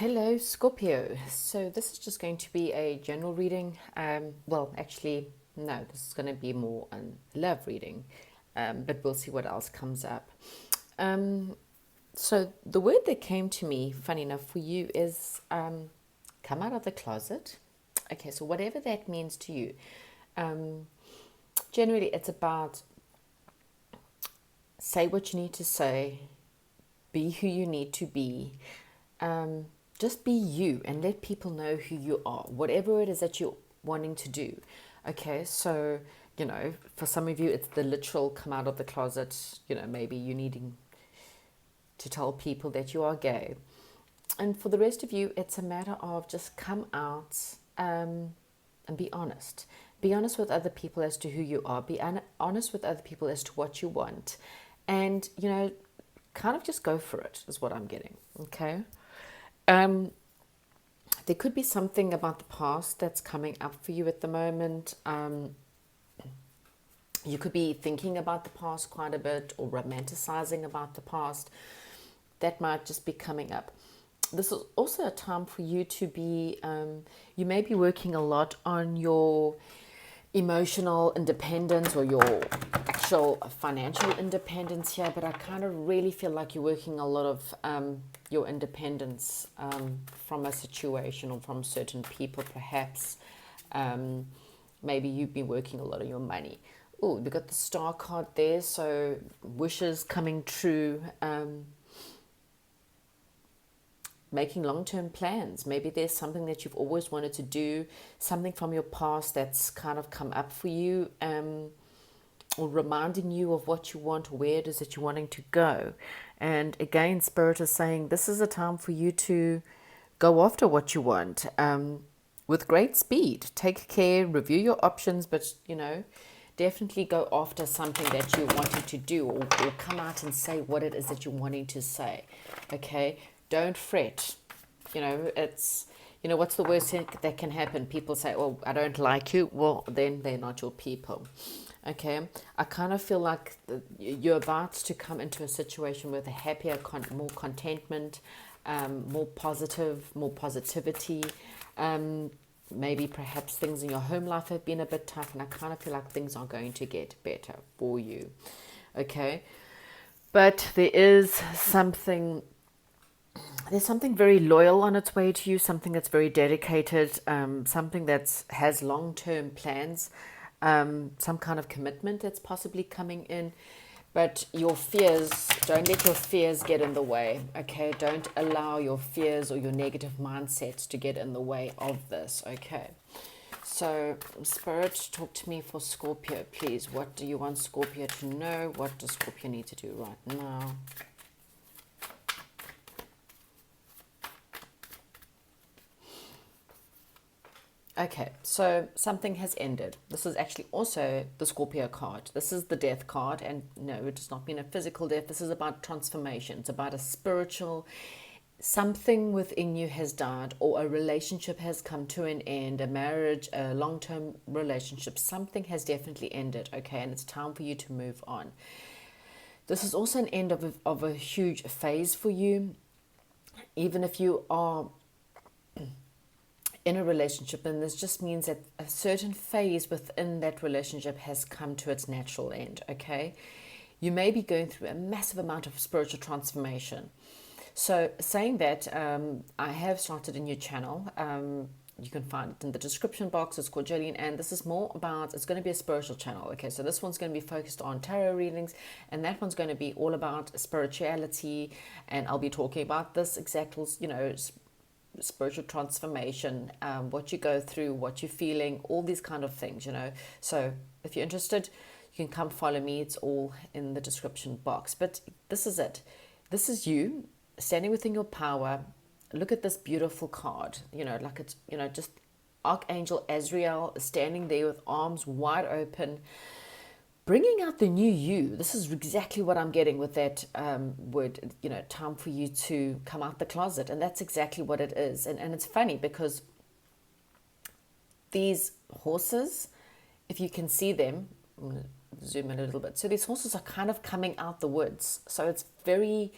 Hello, Scorpio. So, this is just going to be a general reading. Well, actually, no, this is going to be more a love reading, but we'll see what else comes up. Um, so, the word that came to me, funny enough, for you is come out of the closet. Okay, so whatever that means to you. Um, Generally, it's about say what you need to say, be who you need to be. Um, just be you and let people know who you are, whatever it is that you're wanting to do. Okay, so, for some of you, it's the literal come out of the closet, maybe you needing to tell people that you are gay. And for the rest of you, it's a matter of just come out and be honest. Be honest with other people as to who you are. Be honest with other people as to what you want. And, kind of just go for it, is what I'm getting. Okay. Um, there could be something about the past that's coming up for you at the moment. You could be thinking about the past quite a bit or romanticizing about the past. That might just be coming up. This is also a time for you to be, you may be working a lot on your emotional independence or your actual financial independence here, but I kind of really feel like you're working a lot of your independence from a situation or from certain people, perhaps. Maybe you've been working a lot on your money. Oh, we got the star card there, so wishes coming true. Making long-term plans. Maybe there's something that you've always wanted to do, something from your past that's kind of come up for you, or reminding you of what you want, or where it is that you're wanting to go. And again, Spirit is saying this is a time for you to go after what you want with great speed. Take care, review your options, but definitely go after something that you're wanting to do, or come out and say what it is that you're wanting to say. Okay, don't fret. It's what's the worst thing that can happen? People say, "Oh, I don't like you." Well, then they're not your people. Okay, I kind of feel like you're about to come into a situation with a happier, more contentment, more positivity. Maybe perhaps things in your home life have been a bit tough, and I kind of feel like things are going to get better for you. Okay, but there's something very loyal on its way to you, something that's very dedicated, something that has long-term plans, some kind of commitment that's possibly coming in. But don't let your fears get in the way, okay? Don't allow your fears or your negative mindsets to get in the way of this, okay? So, Spirit, talk to me for Scorpio, please. What do you want Scorpio to know? What does Scorpio need to do right now? Okay, so something has ended. This is actually also the Scorpio card. This is the death card, and no, it does not mean a physical death. This is about transformation. It's about a spiritual, something within you has died, or a relationship has come to an end, a marriage, a long-term relationship. Something has definitely ended, okay, and it's time for you to move on. This is also an end of a huge phase for you, even if you are in a relationship, and this just means that a certain phase within that relationship has come to its natural end. Okay, you may be going through a massive amount of spiritual transformation. So saying that, I have started a new channel. You can find it in the description box. It's called Jolene Ann. This is more about, it's going to be a spiritual channel. Okay, so this one's going to be focused on tarot readings, and that one's going to be all about spirituality, and I'll be talking about this exact, spiritual transformation, what you go through, what you're feeling, all these kind of things. So if you're interested, you can come follow me. It's all in the description box. But this is it. This is you standing within your power. Look at this beautiful card, like it's, just Archangel Azrael standing there with arms wide open, bringing out the new you. This is exactly what I'm getting with that word, time for you to come out the closet. And that's exactly what it is. And it's funny because these horses, if you can see them, I'm going to zoom in a little bit. So these horses are kind of coming out the woods. So it's very,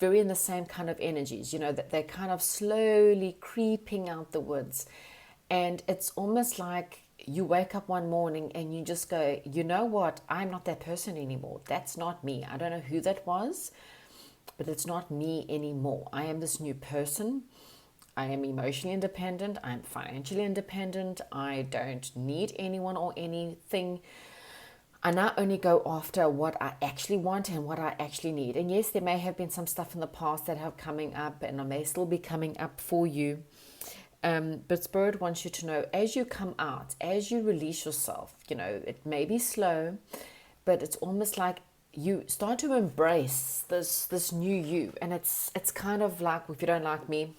very in the same kind of energies, you know, that they're kind of slowly creeping out the woods. And it's almost like you wake up one morning and you just go, you know what, I'm not that person anymore. That's not me. I don't know who that was, but it's not me anymore. I am this new person. I am emotionally independent. I'm financially independent. I don't need anyone or anything. I now only go after what I actually want and what I actually need. And yes, there may have been some stuff in the past that have coming up, and I may still be coming up for you. But Spirit wants you to know, as you come out, as you release yourself, you know, it may be slow, but it's almost like you start to embrace this new you. And it's kind of like, if you don't like me,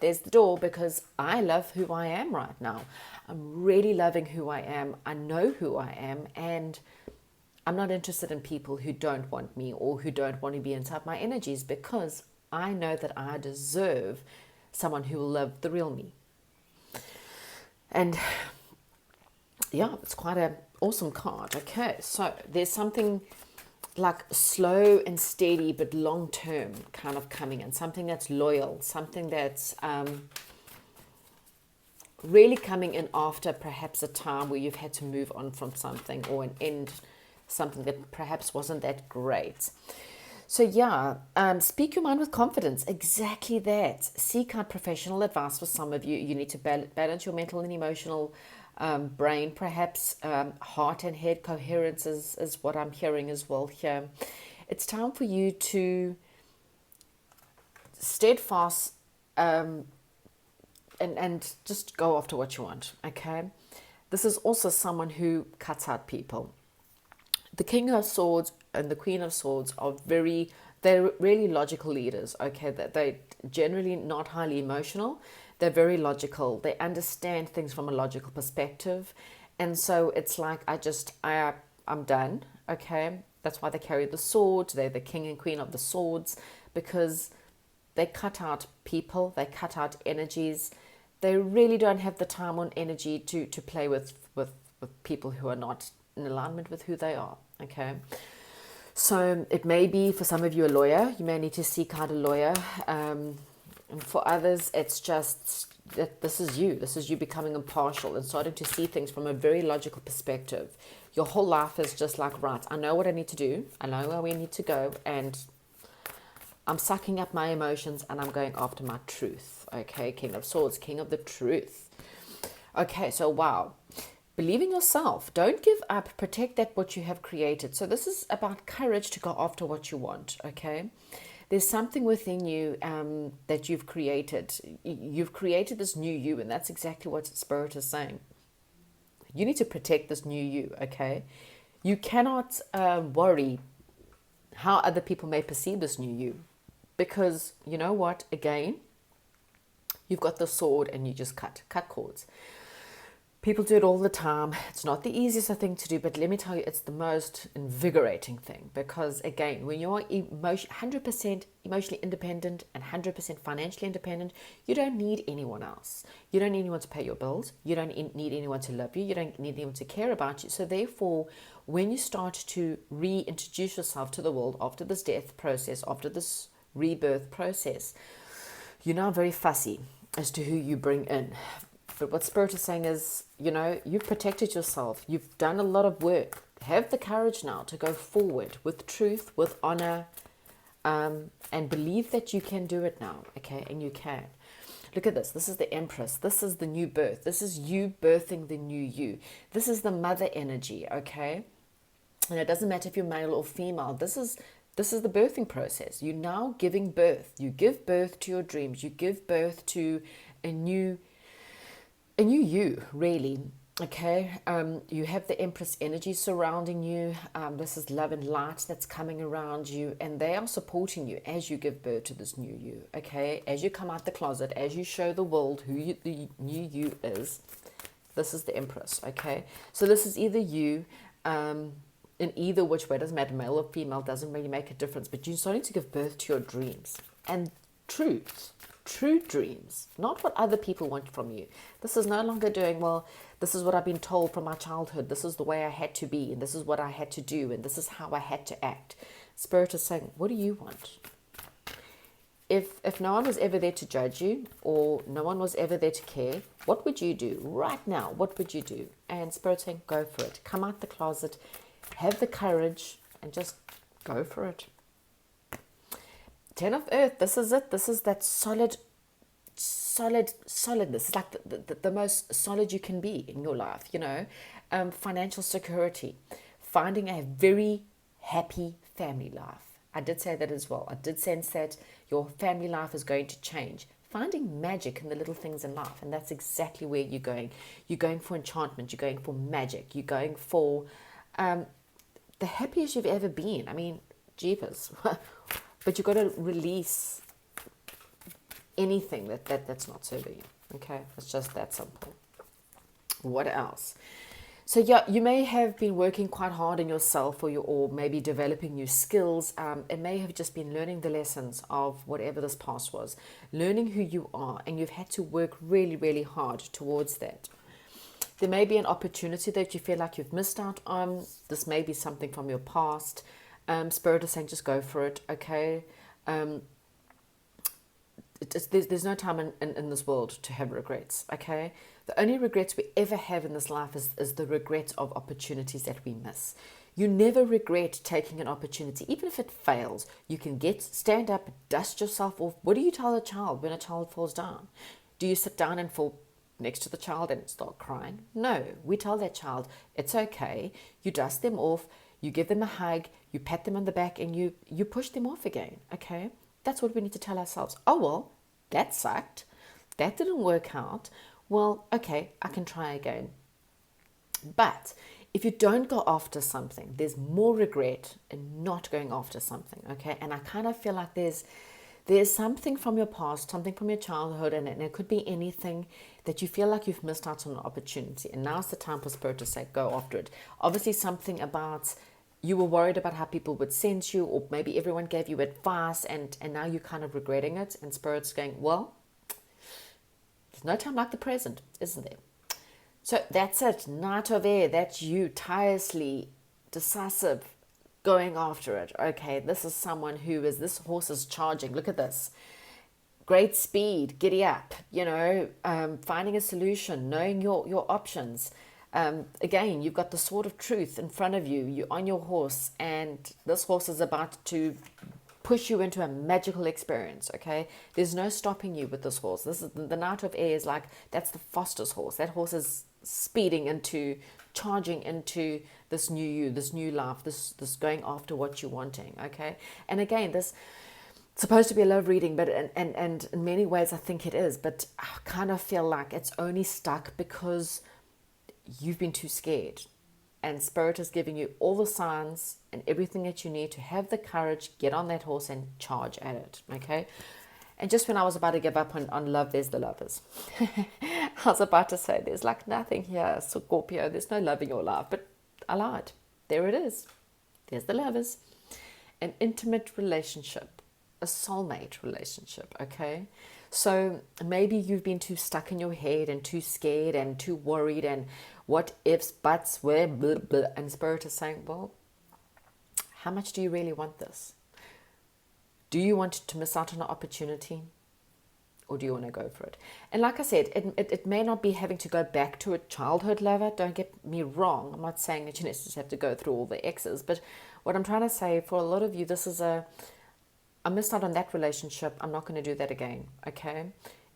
there's the door, because I love who I am right now. I'm really loving who I am. I know who I am, and I'm not interested in people who don't want me or who don't want to be inside my energies, because I know that I deserve someone who will love the real me. And yeah, it's quite an awesome card. Okay, so there's something like slow and steady but long term kind of coming in, something that's loyal, something that's really coming in after perhaps a time where you've had to move on from something, or an end, something that perhaps wasn't that great. So yeah, speak your mind with confidence. Exactly that. Seek out professional advice for some of you. You need to balance your mental and emotional brain, perhaps heart and head coherence is what I'm hearing as well here. It's time for you to steadfast and just go after what you want, okay? This is also someone who cuts out people. The King of Swords and the Queen of Swords are they're really logical leaders, okay? They're generally not highly emotional. They're very logical. They understand things from a logical perspective. And so it's like, I'm done, okay? That's why they carry the sword. They're the King and Queen of the Swords, because they cut out people. They cut out energies. They really don't have the time or energy to play with people who are not in alignment with who they are, okay? So it may be, for some of you, a lawyer. You may need to seek out a lawyer. And for others, it's just that this is you becoming impartial and starting to see things from a very logical perspective. Your whole life is just like, right, I know what I need to do. I know where we need to go. And I'm sucking up my emotions and I'm going after my truth. Okay, King of Swords, King of the Truth. Okay, so wow. Believe in yourself. Don't give up. Protect that what you have created. So this is about courage to go after what you want, okay? There's something within you that you've created. You've created this new you, and that's exactly what Spirit is saying. You need to protect this new you, okay? You cannot worry how other people may perceive this new you, because you know what? Again, you've got the sword and you just cut cords. People do it all the time. It's not the easiest thing to do, but let me tell you, it's the most invigorating thing, because again, when you're 100% emotionally independent and 100% financially independent, you don't need anyone else. You don't need anyone to pay your bills. You don't need anyone to love you. You don't need anyone to care about you. So therefore, when you start to reintroduce yourself to the world after this death process, after this rebirth process, you're now very fussy as to who you bring in. But what Spirit is saying is, you know, you've protected yourself. You've done a lot of work. Have the courage now to go forward with truth, with honor, and believe that you can do it now, okay? And you can. Look at this. This is the Empress. This is the new birth. This is you birthing the new you. This is the mother energy, okay? And it doesn't matter if you're male or female. This is the birthing process. You're now giving birth. You give birth to your dreams. You give birth to a new you, really, okay? You have the Empress energy surrounding you. This is love and light that's coming around you, and they are supporting you as you give birth to this new you, okay? As you come out the closet, as you show the world who the new you is, this is the Empress, okay? So this is either you, in either which way, doesn't matter, male or female, doesn't really make a difference, but you're starting to give birth to your dreams and truth. True dreams, not what other people want from you. This is no longer doing, well, this is what I've been told from my childhood. This is the way I had to be, and this is what I had to do, and this is how I had to act. Spirit is saying, what do you want? if no one was ever there to judge you, or no one was ever there to care, what would you do right now? What would you do? And Spirit saying, go for it. Come out the closet, have the courage, and just go for it. 10 of Earth, this is it. This is that solidness. It's like the most solid you can be in your life, financial security, finding a very happy family life. I did say that as well. I did sense that your family life is going to change. Finding magic in the little things in life, and that's exactly where you're going. You're going for enchantment. You're going for magic. You're going for the happiest you've ever been. I mean, jeepers. But you've got to release anything that's not serving you. Okay? It's just that simple. What else? So yeah, you may have been working quite hard in yourself, or maybe developing new skills. It may have just been learning the lessons of whatever this past was, learning who you are, and you've had to work really, really hard towards that. There may be an opportunity that you feel like you've missed out on. This may be something from your past. Spirit is saying, just go for it, okay? There's no time in this world to have regrets, okay? The only regrets we ever have in this life is the regret of opportunities that we miss. You never regret taking an opportunity, even if it fails. You can stand up, dust yourself off. What do you tell a child when a child falls down? Do you sit down and fall next to the child and start crying? No, we tell that child, it's okay. You dust them off, you give them a hug, you pat them on the back, and you push them off again, okay? That's what we need to tell ourselves. Oh, well, that sucked. That didn't work out. Well, okay, I can try again. But if you don't go after something, there's more regret in not going after something, okay? And I kind of feel like there's something from your past, something from your childhood, and it could be anything that you feel like you've missed out on an opportunity. And now's the time for Spirit to say, go after it. Obviously, something about you were worried about how people would sense you, or maybe everyone gave you advice, and now you're kind of regretting it. And Spirit's going, well, there's no time like the present, isn't there? So that's it. Knight of Air, that's you, tirelessly, decisive, going after it. Okay, this is someone this horse is charging. Look at this. Great speed, giddy up, finding a solution, knowing your options. Again, you've got the sword of truth in front of you. You're on your horse, and this horse is about to push you into a magical experience, okay? There's no stopping you with this horse. This is the Knight of Air is like, that's the Foster's horse. That horse is charging into this new you, this new life, this going after what you're wanting, okay? And again, this supposed to be a love reading, but and in many ways I think it is, but I kind of feel like it's only stuck because you've been too scared. And Spirit is giving you all the signs and everything that you need to have the courage, get on that horse and charge at it, okay? And just when I was about to give up on love, there's the lovers. I was about to say, there's like nothing here, Scorpio. There's no love in your life, but I lied. There it is. There's the lovers. An intimate relationship, a soulmate relationship, okay? So maybe you've been too stuck in your head and too scared and too worried and what ifs, buts, where, blah, blah. And Spirit is saying, well, how much do you really want this? Do you want to miss out on an opportunity, or do you want to go for it? And like I said, it may not be having to go back to a childhood lover. Don't get me wrong. I'm not saying that you just have to go through all the exes. But what I'm trying to say, for a lot of you, this is I missed out on that relationship. I'm not going to do that again, okay?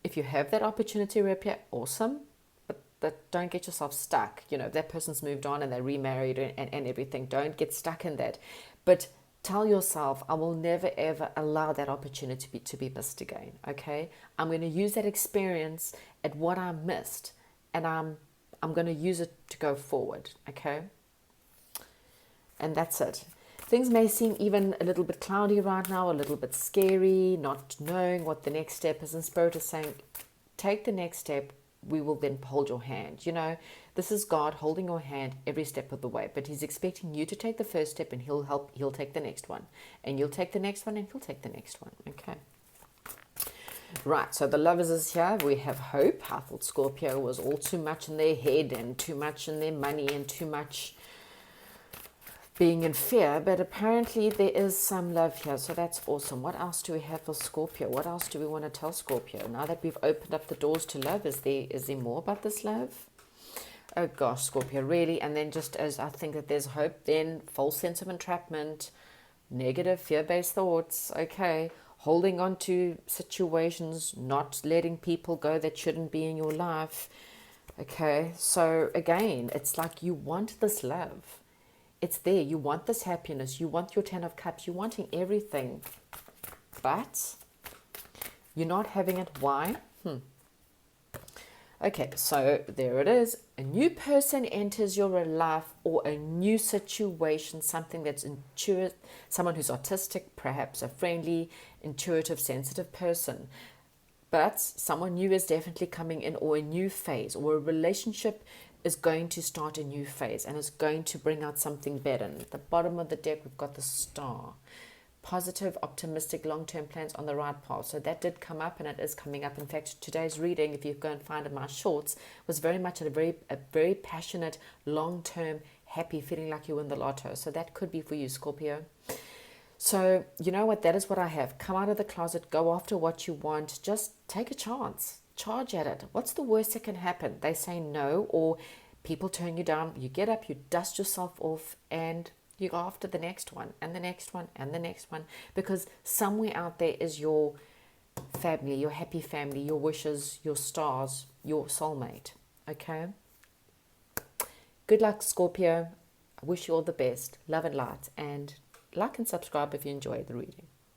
If you have that opportunity reappear, awesome. But don't get yourself stuck. That person's moved on and they remarried and everything. Don't get stuck in that. But tell yourself, I will never, ever allow that opportunity to be missed again, okay? I'm going to use that experience at what I missed, and I'm going to use it to go forward, okay? And that's it. Things may seem even a little bit cloudy right now, a little bit scary, not knowing what the next step is. And Spirit is saying, take the next step. We will then hold your hand. This is God holding your hand every step of the way, but He's expecting you to take the first step, and He'll take the next one, and you'll take the next one, and He'll take the next one. Okay. Right, so the lovers is here. We have hope. I thought Scorpio was all too much in their head and too much in their money and too much being in fear, but apparently there is some love here, so that's awesome. What else do we have for Scorpio? What else do we want to tell Scorpio? Now that we've opened up the doors to love, is there more about this love? Oh gosh, Scorpio, really? And then just as I think that there's hope, then false sense of entrapment, negative fear-based thoughts, okay, holding on to situations, not letting people go that shouldn't be in your life, okay. So again, it's like you want this love. It's there. You want this happiness. You want your 10 of cups. You're wanting everything, but you're not having it. Why? Okay, so there it is. A new person enters your life, or a new situation, something that's intuitive, someone who's autistic, perhaps a friendly, intuitive, sensitive person. But someone new is definitely coming in, or a new phase, or a relationship is going to start a new phase and is going to bring out something better. And at the bottom of the deck, we've got the star. Positive, optimistic, long-term plans on the right path. So that did come up, and it is coming up. In fact, today's reading, if you go and find in my shorts, was very much a very passionate, long-term, happy, feeling like you win the lotto. So that could be for you, Scorpio. So you know what? That is what I have. Come out of the closet, go after what you want. Just take a chance. Charge at it. What's the worst that can happen? They say no, or people turn you down. You get up, you dust yourself off, and you go after the next one, and the next one, and the next one, because somewhere out there is your family, your happy family, your wishes, your stars, your soulmate. Okay? Good luck, Scorpio. I wish you all the best. Love and light. And like and subscribe if you enjoyed the reading.